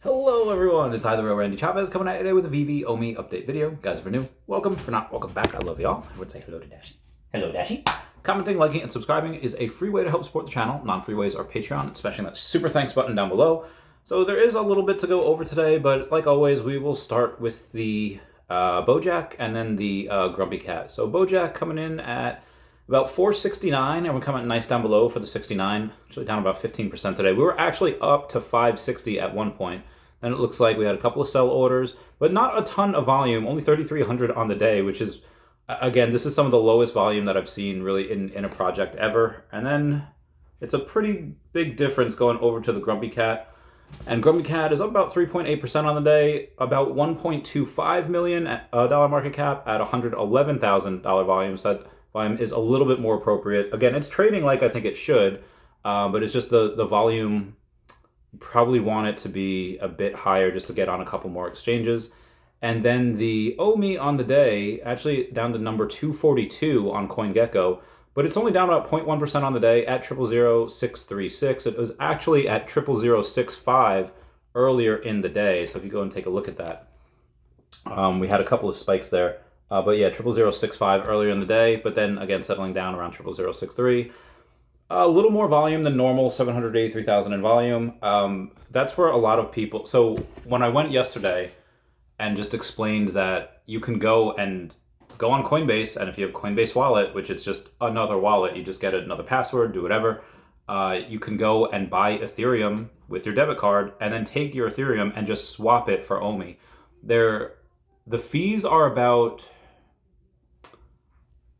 Hello everyone, it's the real Randy Chavez coming at you today with a VeVe OMI update video. Guys, if you're new, welcome. If you're not, welcome back. I love y'all. I would say hello to Dashi. Hello, Dashi. Commenting, liking, and subscribing is a free way to help support the channel. Non-free ways are Patreon, especially that super thanks button down below. So there is a little bit to go over today, but like always, we will start with the Bojack and then the GrumpyCat. So Bojack coming in at about 469, and we're coming nice down below for the 69, actually down about 15% today. We were actually up to 560 at one point. Then it looks like we had a couple of sell orders, but not a ton of volume, only 3,300 on the day, which is, again, this is some of the lowest volume that I've seen really in a project ever. And then it's a pretty big difference going over to the GrumpyCat. And GrumpyCat is up about 3.8% on the day, about $1.25 million dollar market cap at $111,000 volume. So that volume is a little bit more appropriate. Again, it's trading like I think it should, but it's just the volume, probably want it to be a bit higher just to get on a couple more exchanges. And then the OMI on the day, actually down to number 242 on CoinGecko, but it's only down about 0.1% on the day at 000636. It was actually at 0065 earlier in the day. So if you go and take a look at that, we had a couple of spikes there. But yeah, 0065 earlier in the day, but then again settling down around 0063. A little more volume than normal, 783,000 in volume. That's where a lot of people... So when I went yesterday and just explained that you can go on Coinbase, and if you have Coinbase wallet, which is just another wallet, you just get another password, do whatever, you can go and buy Ethereum with your debit card and then take your Ethereum and just swap it for OMI. The fees are about...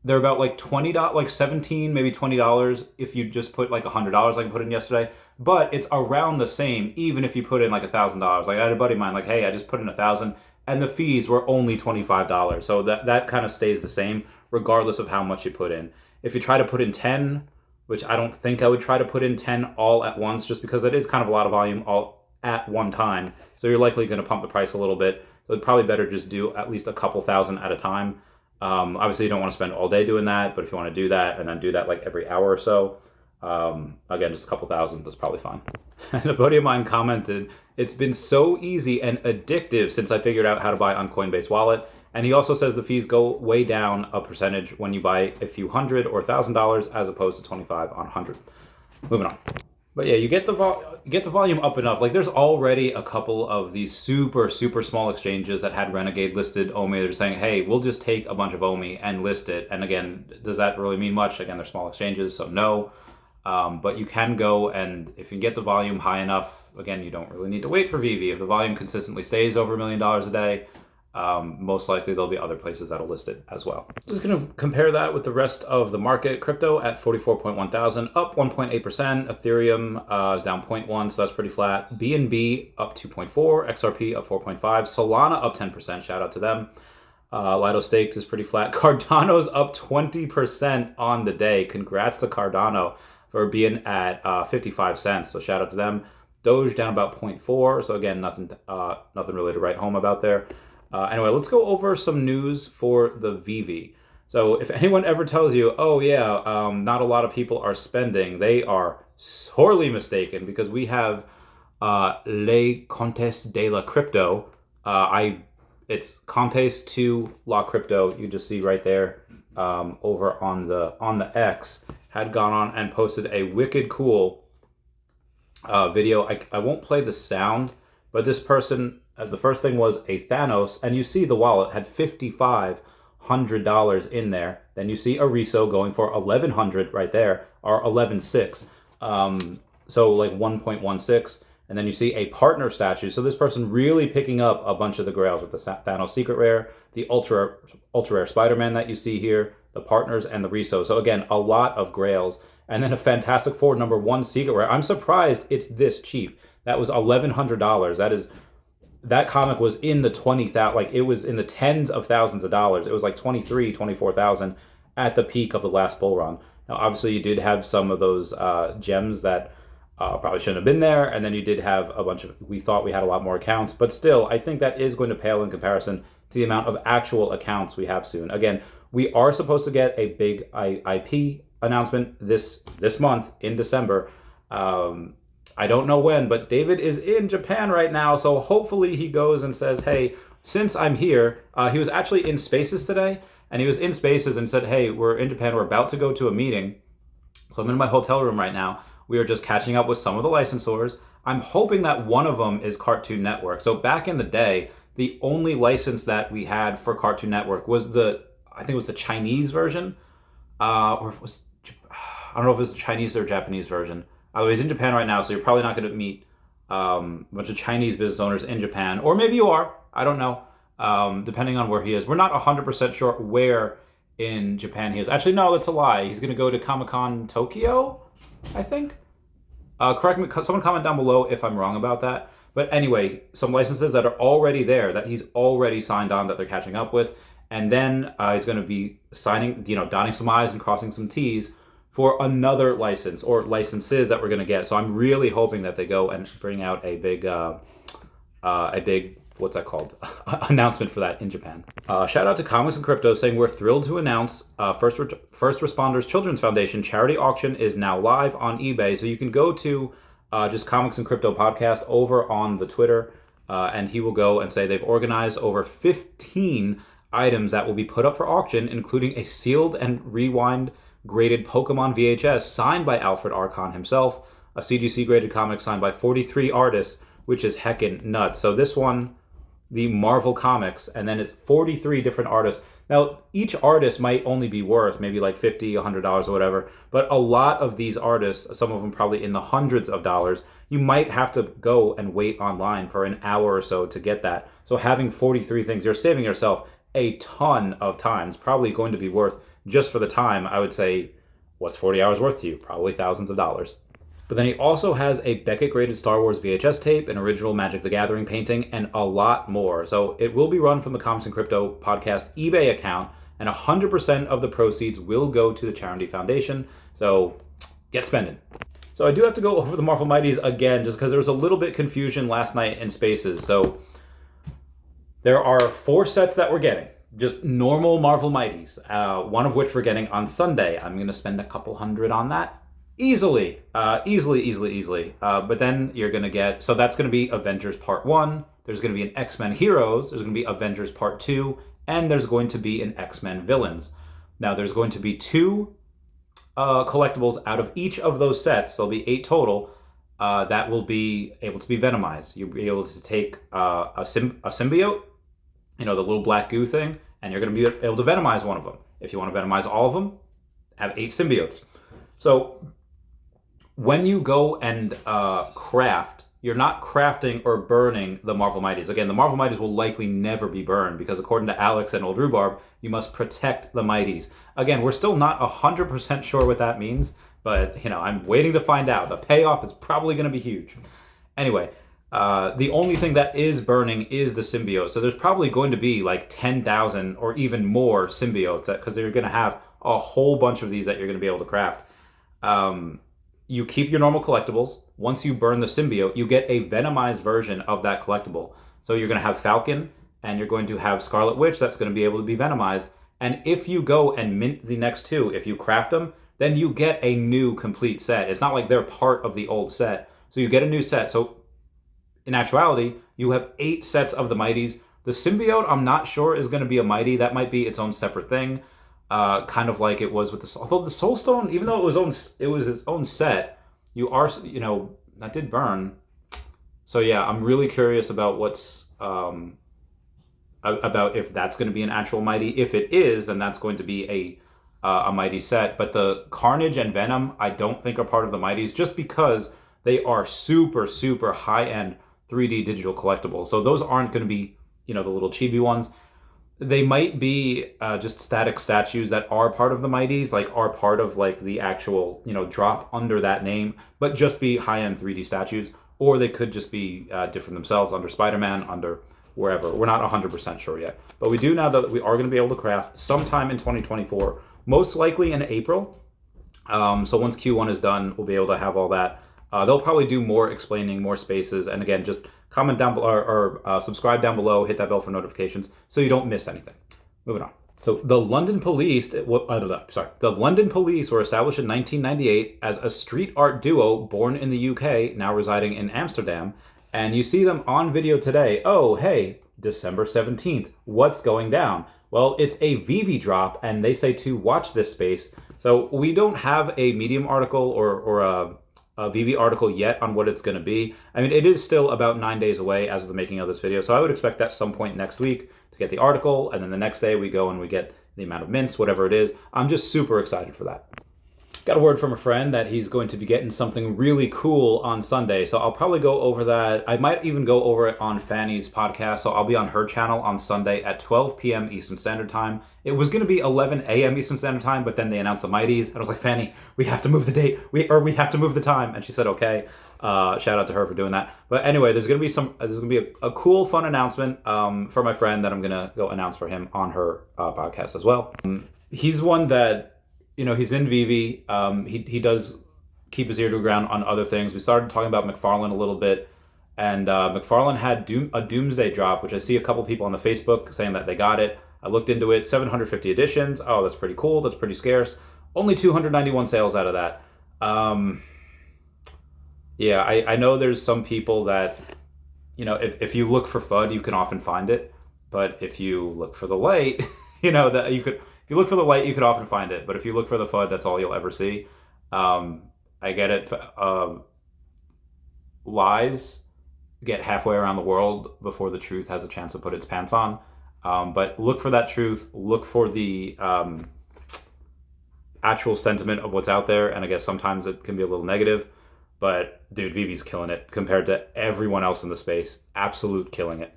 They're about like $20, like $17, maybe $20 if you just put like $100 like I put in yesterday. But it's around the same even if you put in like $1,000. Like I had a buddy of mine like, hey, I just put in 1,000 and the fees were only $25. So that kind of stays the same regardless of how much you put in. If you try to put in 10, which I don't think I would try to put in 10 all at once just because it is kind of a lot of volume all at one time. So you're likely going to pump the price a little bit. So it's probably better just do at least a couple thousand at a time. Obviously, you don't want to spend all day doing that, but if you want to do that and then do that like every hour or so, again, just a couple thousand, that's probably fine. And a buddy of mine commented, it's been so easy and addictive since I figured out how to buy on Coinbase Wallet. And he also says the fees go way down a percentage when you buy a few $100 or $1,000 as opposed to 25 on 100. Moving on. But yeah, you get the volume up enough. Like there's already a couple of these super small exchanges that had Renegade listed OMI. They're saying, hey, we'll just take a bunch of OMI and list it. And again, does that really mean much? Again, they're small exchanges, so no. But you can go, and if you get the volume high enough, again, you don't really need to wait for VeVe. If the volume consistently stays over $1 million a day, most likely there'll be other places that'll list it as well. Just going to compare that with the rest of the market. Crypto at 44.1 thousand, up 1.8%. Ethereum is down 0.1, so that's pretty flat. BNB up 2.4, XRP up 4.5, Solana up 10%. Shout out to them. Lido Stakes is pretty flat. Cardano's up 20% on the day. Congrats to Cardano for being at 55 cents. So shout out to them. Doge down about 0.4. So again, nothing really to write home about there. Anyway, let's go over some news for the VeVe. So if anyone ever tells you, oh yeah, not a lot of people are spending, they are sorely mistaken because we have Les Comptes de la Crypto. It's Comptes to La Crypto. You just see right there over on the X, had gone on and posted a wicked cool video. I won't play the sound, but this person, the first thing was a Thanos, and you see the wallet had $5,500 in there. Then you see a Reso going for 1,100 right there, or 11.6. So like 1.16. And then you see a partner statue. So this person really picking up a bunch of the grails with the Thanos Secret Rare, the ultra rare Spider-Man that you see here, the partners, and the Reso. So again, a lot of grails. And then a Fantastic Four #1 Secret Rare. I'm surprised it's this cheap. That was $1,100. That comic was in the 20,000, like it was in the tens of thousands of dollars. It was like 24,000 at the peak of the last bull run. Now, obviously, you did have some of those gems that probably shouldn't have been there, and then you did have a bunch of. We thought we had a lot more accounts, but still, I think that is going to pale in comparison to the amount of actual accounts we have soon. Again, we are supposed to get a big IP announcement this month in December. I don't know when, but David is in Japan right now, so hopefully he goes and says, hey, since I'm here, he was actually in Spaces today, and he was in Spaces and said, hey, we're in Japan, we're about to go to a meeting, so I'm in my hotel room right now. We are just catching up with some of the licensors. I'm hoping that one of them is Cartoon Network. So back in the day, the only license that we had for Cartoon Network was I think it was the Chinese version, or it was, I don't know if it was the Chinese or Japanese version. He's in Japan right now, so you're probably not going to meet a bunch of Chinese business owners in Japan. Or maybe you are. I don't know. Depending on where he is. We're not 100% sure where in Japan he is. Actually, no, that's a lie. He's going to go to Comic-Con Tokyo, I think. Correct me, someone comment down below if I'm wrong about that. But anyway, some licenses that are already there, that he's already signed on, that they're catching up with. And then he's going to be signing, dotting some I's and crossing some T's for another license or licenses that we're going to get. So I'm really hoping that they go and bring out a big, what's that called? Announcement for that in Japan. Shout out to Comics and Crypto saying we're thrilled to announce First Responders Children's Foundation charity auction is now live on eBay. So you can go to just Comics and Crypto podcast over on the Twitter, and he will go and say they've organized over 15 items that will be put up for auction, including a sealed and rewind graded Pokemon VHS signed by Alfred Kahn himself, a CGC graded comic signed by 43 artists, which is heckin' nuts. So this one, the Marvel Comics, and then it's 43 different artists. Now, each artist might only be worth maybe like $50, $100 or whatever, but a lot of these artists, some of them probably in the hundreds of dollars, you might have to go and wait online for an hour or so to get that. So having 43 things, you're saving yourself a ton of time. It's probably going to be worth, just for the time, I would say, what's 40 hours worth to you? Probably thousands of dollars. But then he also has a Beckett graded Star Wars VHS tape, an original Magic the Gathering painting, and a lot more. So it will be run from the Comics and Crypto podcast eBay account, and 100% of the proceeds will go to the charity foundation. So get spending. So I do have to go over the Marvel Mighties again, just because there was a little bit confusion last night in Spaces. So there are 4 sets that we're getting. Just normal Marvel Mighties, one of which we're getting on Sunday. I'm going to spend a couple hundred on that. Easily. But then you're going to get, so that's going to be Avengers Part 1. There's going to be an X-Men Heroes. There's going to be Avengers Part 2. And there's going to be an X-Men Villains. Now, there's going to be 2 collectibles out of each of those sets. There'll be 8 total that will be able to be Venomized. You'll be able to take a symbiote, the little black goo thing, and you're going to be able to Venomize one of them. If you want to Venomize all of them, have 8 symbiotes. So when you go and craft, you're not crafting or burning the Marvel Mighties. Again, the Marvel Mighties will likely never be burned because according to Alex and Old Rhubarb, you must protect the Mighties. Again, we're still not 100% sure what that means, but I'm waiting to find out. The payoff is probably going to be huge. Anyway, the only thing that is burning is the symbiote. So there's probably going to be like 10,000 or even more symbiotes because they're going to have a whole bunch of these that you're going to be able to craft. You keep your normal collectibles. Once you burn the symbiote, you get a Venomized version of that collectible. So you're going to have Falcon and you're going to have Scarlet Witch that's going to be able to be Venomized. And if you go and mint the next 2, if you craft them, then you get a new complete set. It's not like they're part of the old set. So you get a new set. So in actuality, you have 8 sets of the Mighties. The symbiote, I'm not sure, is going to be a Mighty. That might be its own separate thing. Kind of like it was with the... Although the Soul Stone, even though it was its own set, that did burn. So yeah, I'm really curious about what's... about if that's going to be an actual Mighty. If it is, then that's going to be a Mighty set. But the Carnage and Venom, I don't think are part of the Mighties, just because they are super, super high-end 3D digital collectibles. So those aren't going to be, the little chibi ones. They might be just static statues that are part of the Mighties, like are part of like the actual, drop under that name, but just be high-end 3D statues. Or they could just be different themselves under Spider-Man, under wherever. We're not 100% sure yet. But we do know that we are going to be able to craft sometime in 2024, most likely in April. So once Q1 is done, we'll be able to have all that. They'll probably do more explaining, more spaces, and again, just comment down below or subscribe down below, hit that bell for notifications so you don't miss anything. Moving on. So the London police, the London police were established in 1998 as a street art duo born in the UK, now residing in Amsterdam. And you see them on video today. Oh, hey, December 17th, what's going down? Well, it's a VeVe drop, and they say to watch this space. So we don't have a Medium article or a VeVe article yet on what it's going to be. I mean, it is still about 9 days away as of the making of this video, so I would expect that some point next week to get the article, and then the next day we go and we get the amount of mints, whatever it is. I'm just super excited for that. Got a word from a friend that he's going to be getting something really cool on Sunday, so I'll probably go over that. I might even go over it on Fanny's podcast, so I'll be on her channel on Sunday at 12 p.m. Eastern Standard Time. It was going to be 11 a.m. Eastern Standard Time, but then they announced the Mighties, and I was like, Fanny, we have to move the date, we have to move the time, and she said okay. Shout out to her for doing that. But anyway, there's gonna be a cool, fun announcement for my friend that I'm gonna go announce for him on her podcast as well. He's one that, he's in VeVe. He does keep his ear to the ground on other things. We started talking about McFarlane a little bit, and McFarlane had a Doomsday drop, which I see a couple people on the Facebook saying that they got it. I looked into it, 750 editions. Oh, that's pretty cool. That's pretty scarce. Only 291 sales out of that. Yeah, I know there's some people that, if you look for FUD, you can often find it. But if you look for the light, that you could. If you look for the light, you could often find it. But if you look for the FUD, that's all you'll ever see. I get it. Lies get halfway around the world before the truth has a chance to put its pants on. But look for that truth. Look for the actual sentiment of what's out there. And I guess sometimes it can be a little negative. But dude, VeVe's killing it compared to everyone else in the space. Absolute killing it.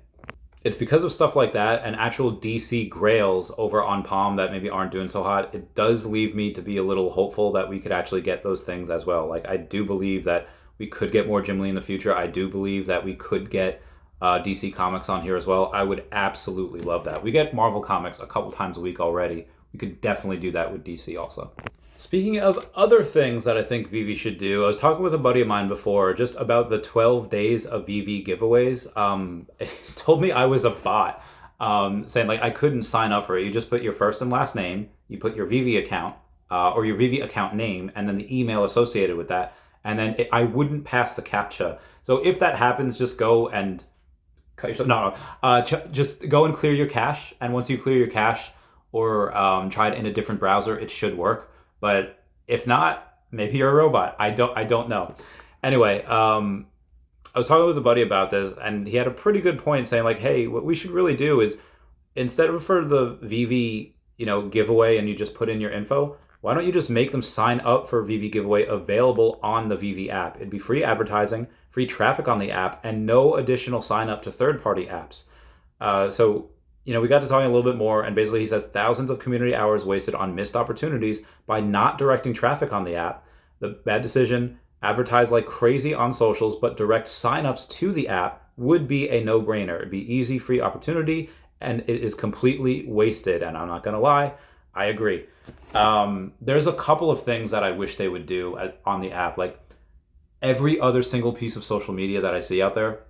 It's because of stuff like that and actual DC grails over on Palm that maybe aren't doing so hot. It does leave me to be a little hopeful that we could actually get those things as well. Like, I do believe that we could get more Jim Lee in the future. I do believe that we could get DC Comics on here as well. I would absolutely love that. We get Marvel Comics a couple times a week already. We could definitely do that with DC also. Speaking of other things that I think VeVe should do, I was talking with a buddy of mine before just about the 12 days of VeVe giveaways. He told me I was a bot, saying like I couldn't sign up for it. You just put your first and last name, you put your VeVe account, or your VeVe account name, and then the email associated with that, and then I wouldn't pass the CAPTCHA. So if that happens, just go and cut yourself. Just go and clear your cache, and once you clear your cache, or try it in a different browser, it should work. But if not, maybe you're a robot. I don't know. Anyway, I was talking with a buddy about this, and he had a pretty good point saying like, hey, what we should really do is instead of for the VeVe, giveaway and you just put in your info, why don't you just make them sign up for VeVe giveaway available on the VeVe app? It'd be free advertising, free traffic on the app, and no additional sign up to third-party apps. So we got to talking a little bit more, and basically he says thousands of community hours wasted on missed opportunities by not directing traffic on the app. The bad decision, advertise like crazy on socials, but direct signups to the app would be a no-brainer. It'd be easy, free opportunity, and it is completely wasted. And I'm not going to lie, I agree. There's a couple of things that I wish they would do on the app. Like every other single piece of social media that I see out there,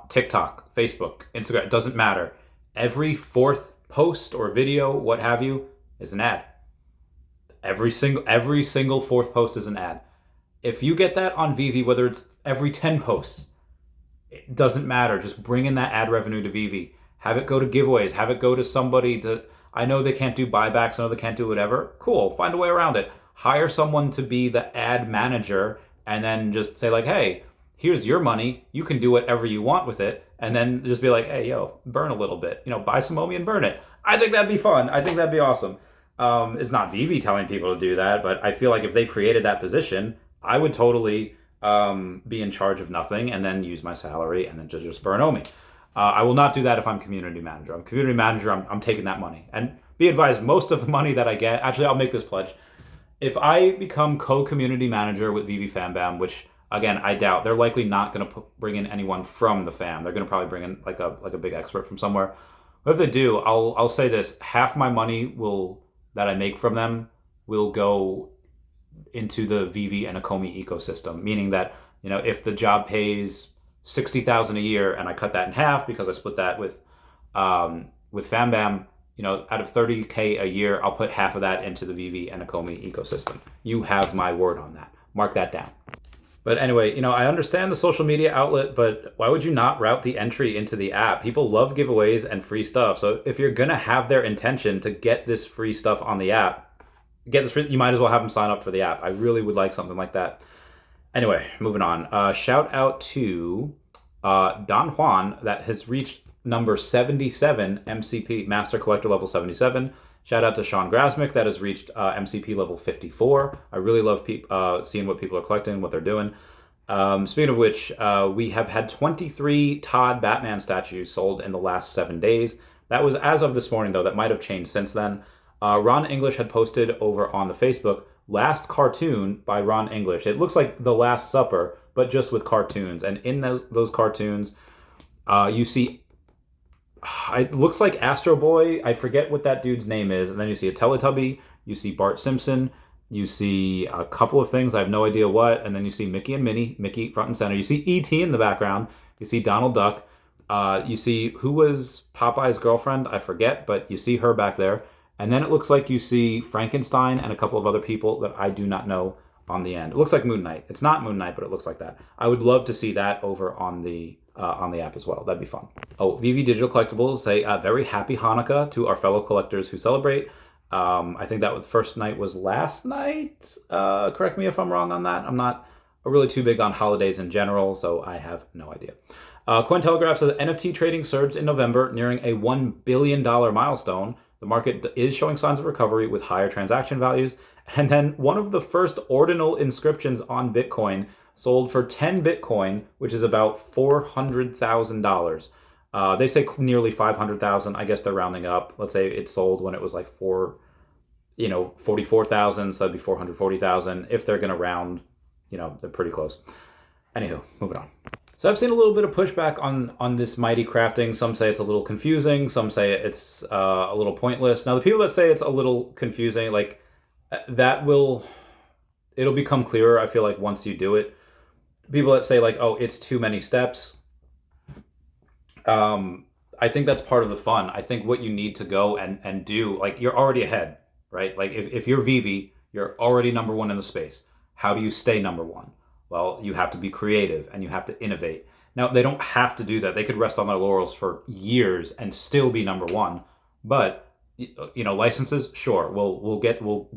TikTok, Facebook, Instagram, it doesn't matter. Every fourth post or video, what have you, is an ad. Every single fourth post is an ad. If you get that on VeVe, whether it's every 10 posts, it doesn't matter. Just bring in that ad revenue to VeVe. Have it go to giveaways. Have it go to somebody I know they can't do buybacks. I know they can't do whatever. Cool. Find a way around it. Hire someone to be the ad manager and then just say like, hey, here's your money. You can do whatever you want with it. And then just be like, hey, yo, burn a little bit. Buy some OMI and burn it. I think that'd be fun. I think that'd be awesome. It's not VeVe telling people to do that, but I feel like if they created that position, I would totally be in charge of nothing and then use my salary and then just burn OMI. I will not do that if I'm community manager. I'm community manager. I'm taking that money. And be advised, most of the money that I get, actually, I'll make this pledge. If I become co-community manager with VeVe FamBam, which again, I doubt. They're likely not going to bring in anyone from the fam. They're going to probably bring in like a big expert from somewhere. But if they do, I'll say this: half my money that I make from them will go into the VeVe and Akomi ecosystem. Meaning that if the job pays $60,000 a year and I cut that in half because I split that with FamBam, out of 30K a year, I'll put half of that into the VeVe and OMI ecosystem. You have my word on that. Mark that down. But anyway, I understand the social media outlet, but why would you not route the entry into the app? People love giveaways and free stuff. So if you're going to have their intention to get this free stuff on the app, you might as well have them sign up for the app. I really would like something like that. Anyway, moving on. Shout out to Don Juan that has reached number 77 MCP, Master Collector level 77. Shout out to Sean Grasmick that has reached MCP level 54. I really love seeing what people are collecting, what they're doing. Speaking of which, we have had 23 Todd Batman statues sold in the last 7 days. That was as of this morning, though. That might have changed since then. Ron English had posted over on the Facebook, last cartoon by Ron English. It looks like The Last Supper, but just with cartoons. And in those cartoons, you see... It looks like Astro Boy. I forget what that dude's name is. And then you see a Teletubby. You see Bart Simpson. You see a couple of things. I have no idea what. And then you see Mickey and Minnie. Mickey front and center. You see E.T. in the background. You see Donald Duck. You see who was Popeye's girlfriend. I forget, but you see her back there. And then it looks like you see Frankenstein and a couple of other people that I do not know on the end. It looks like Moon Knight. It's not Moon Knight, but it looks like that. I would love to see that over on the app as well. That'd be fun. Oh, VeVe Digital Collectibles say very happy Hanukkah to our fellow collectors who celebrate. I think that the first night was last night. Correct me if I'm wrong on that. I'm not really too big on holidays in general, so I have no idea. Cointelegraph says NFT trading surged in November, nearing a $1 billion milestone. The market is showing signs of recovery with higher transaction values. And then one of the first ordinal inscriptions on Bitcoin sold for 10 Bitcoin, which is about $400,000. They say nearly 500,000. I guess they're rounding up. Let's say it sold when it was like 44,000. So that'd be 440,000. If they're going to round, they're pretty close. Anywho, moving on. So I've seen a little bit of pushback on this Mighty crafting. Some say it's a little confusing. Some say it's a little pointless. Now, the people that say it's a little confusing, like it'll become clearer, I feel like, once you do it. People that say like, oh, it's too many steps. I think that's part of the fun. I think what you need to go and do, like, you're already ahead, right? Like if you're VeVe, you're already number one in the space. How do you stay number one? Well, you have to be creative and you have to innovate. Now, they don't have to do that. They could rest on their laurels for years and still be number one. But, licenses, sure.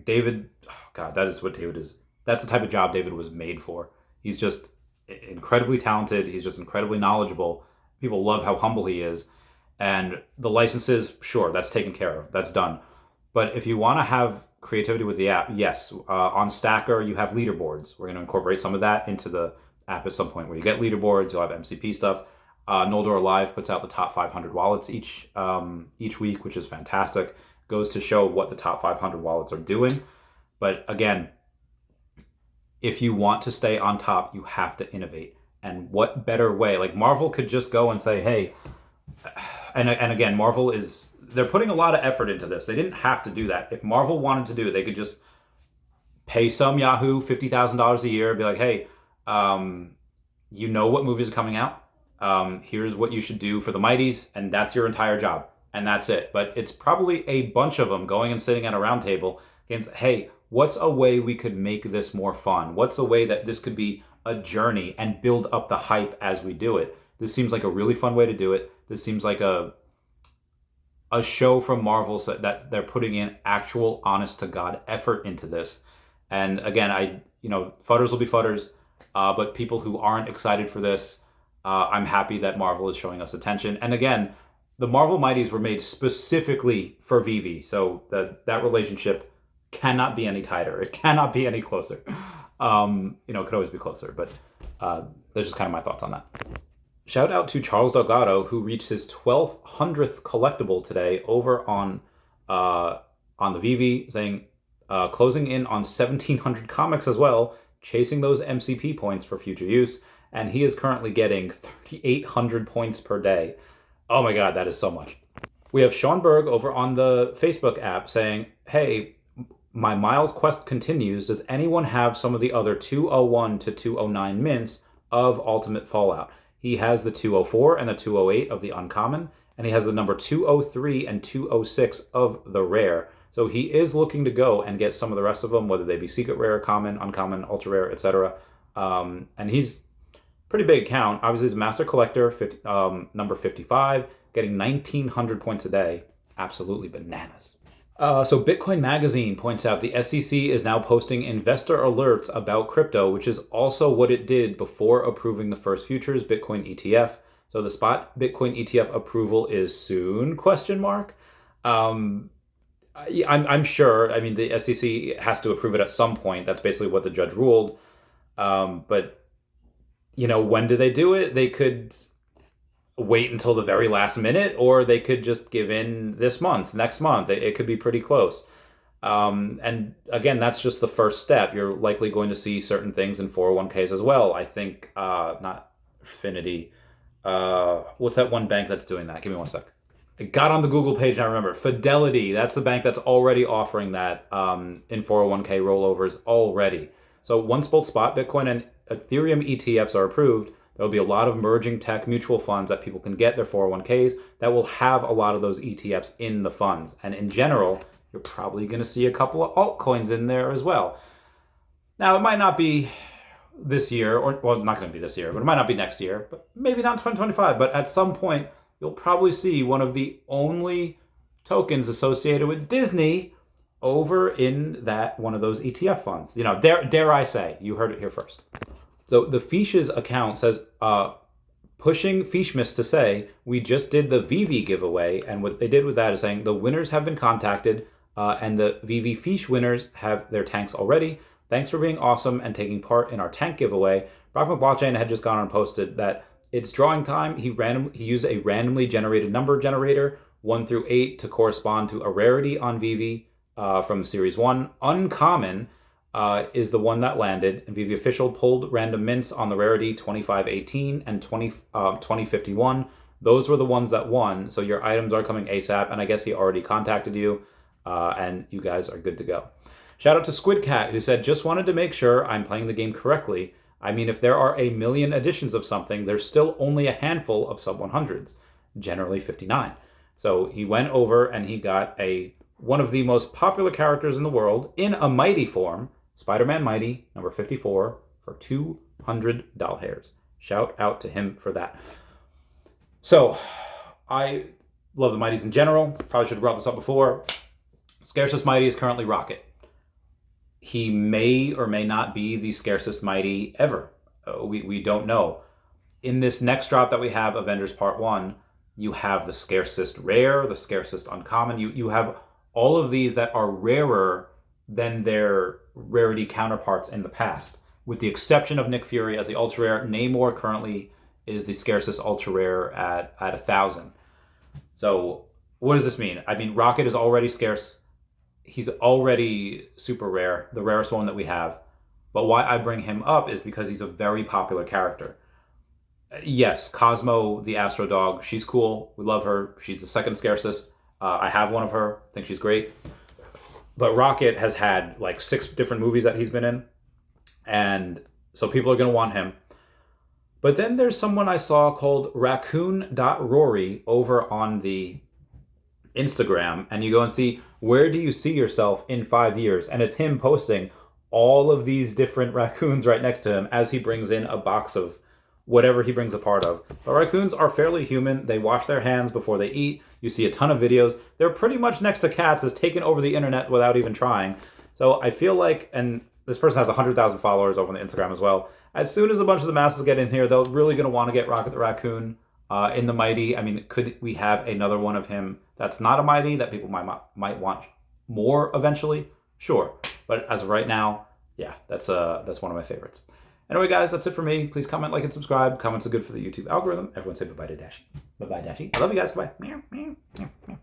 David, oh God, that is what David is. That's the type of job David was made for. He's just incredibly talented. He's just incredibly knowledgeable. People love how humble he is. And the licenses, sure, that's taken care of. That's done. But if you want to have creativity with the app, yes. On Stacker, you have leaderboards. We're going to incorporate some of that into the app at some point where you get leaderboards. You'll have MCP stuff. Noldor Live puts out the top 500 wallets each week, which is fantastic. Goes to show what the top 500 wallets are doing. But again, if you want to stay on top, you have to innovate. And what better way? Like Marvel could just go and say, hey, and again, they're putting a lot of effort into this. They didn't have to do that. If Marvel wanted to do it, they could just pay some Yahoo $50,000 a year and be like, hey, you know what movies are coming out. Here's what you should do for the Mighties, and that's your entire job. And that's it. But it's probably a bunch of them going and sitting at a round table and say, hey, what's a way we could make this more fun? What's a way that this could be a journey and build up the hype as we do it? This seems like a really fun way to do it. This seems like a show from Marvel so that they're putting in actual, honest to God effort into this. And again, fudders will be fudders, but people who aren't excited for this, I'm happy that Marvel is showing us attention. And again, the Marvel Mighties were made specifically for VeVe, so that relationship cannot be any tighter. It cannot be any closer. It could always be closer, but that's just kind of my thoughts on that. Shout out to Charles Delgado, who reached his 1,200th collectible today over on the VeVe, saying closing in on 1,700 comics as well, chasing those MCP points for future use, and he is currently getting 3,800 points per day. Oh my God, that is so much. We have Sean Berg over on the Facebook app saying, hey, my Miles quest continues. Does anyone have some of the other 201 to 209 mints of Ultimate Fallout? He has the 204 and the 208 of the Uncommon, and he has the number 203 and 206 of the rare. So he is looking to go and get some of the rest of them, whether they be secret rare, common, uncommon, ultra rare, etc. And he's pretty big count. Obviously, he's a master collector, number 55, getting 1,900 points a day. Absolutely bananas. So Bitcoin Magazine points out the SEC is now posting investor alerts about crypto, which is also what it did before approving the first futures Bitcoin ETF. So the spot Bitcoin ETF approval is soon, question mark. I'm sure, I mean, the SEC has to approve it at some point. That's basically what the judge ruled. But, you know, when do they do it? They could wait until the very last minute, or they could just give in this month, next month. It could be pretty close. And again, that's just the first step. You're likely going to see certain things in 401ks as well. I think, not Affinity. What's that one bank that's doing that? Give me one sec. I got on the Google page and I remember. Fidelity, that's the bank that's already offering that in 401k rollovers already. So once both spot Bitcoin and Ethereum ETFs are approved, there'll be a lot of emerging tech mutual funds that people can get their 401ks that will have a lot of those ETFs in the funds. And in general, you're probably going to see a couple of altcoins in there as well. Now, it might not be this year, or well, not going to be this year, but it might not be next year, but maybe not 2025. But at some point, you'll probably see one of the only tokens associated with Disney over in that one of those ETF funds. You know, dare I say, you heard it here first. So the Feesh's account says, pushing Feeshmas to say, we just did the VeVe giveaway, and what they did with that is saying the winners have been contacted, and the VeVe Feesh winners have their tanks already. Thanks for being awesome and taking part in our tank giveaway. Brockman Blockchain had just gone on and posted that it's drawing time. He used a randomly generated number generator, 1 through 8, to correspond to a rarity on VeVe from Series 1. Uncommon is the one that landed, and VeVe Official pulled random mints on the rarity 2518 and 2051. Those were the ones that won, so your items are coming ASAP, and I guess he already contacted you, and you guys are good to go. Shout out to SquidCat, who said, just wanted to make sure I'm playing the game correctly. I mean, if there are a million editions of something, there's still only a handful of sub-100s, generally 59. So he went over and he got one of the most popular characters in the world in a Mighty form, Spider-Man Mighty, number 54, for 200 doll hairs. Shout out to him for that. So, I love the Mighties in general. Probably should have brought this up before. Scarcest Mighty is currently Rocket. He may or may not be the scarcest Mighty ever. We don't know. In this next drop that we have, Avengers Part 1, you have the scarcest rare, the scarcest uncommon. You have all of these that are rarer than their rarity counterparts in the past, with the exception of Nick Fury as the ultra rare. Namor currently is the scarcest ultra rare at 1,000. So what does this mean? I mean, Rocket is already scarce. He's already super rare, the rarest one that we have. But why I bring him up is because he's a very popular character. Yes, Cosmo, the Astro Dog, she's cool. We love her. She's the second scarcest. I have one of her. I think she's great. But Rocket has had like 6 different movies that he's been in. And so people are going to want him. But then there's someone I saw called raccoon.rory over on the Instagram. And you go and see, where do you see yourself in 5 years? And it's him posting all of these different raccoons right next to him as he brings in a box of whatever he brings a part of. But raccoons are fairly human. They wash their hands before they eat. You see a ton of videos. They're pretty much next to cats, has taken over the internet without even trying. So I feel like, and this person has 100,000 followers over on the Instagram as well. As soon as a bunch of the masses get in here, they're really going to want to get Rocket the Raccoon in the Mighty. I mean, could we have another one of him that's not a Mighty that people might want more eventually? Sure. But as of right now, yeah, that's one of my favorites. Anyway, guys, that's it for me. Please comment, like, and subscribe. Comments are good for the YouTube algorithm. Everyone say bye-bye to Dashi. Bye-bye, Dashi. I love you guys. Goodbye. Meow, meow, meow, meow.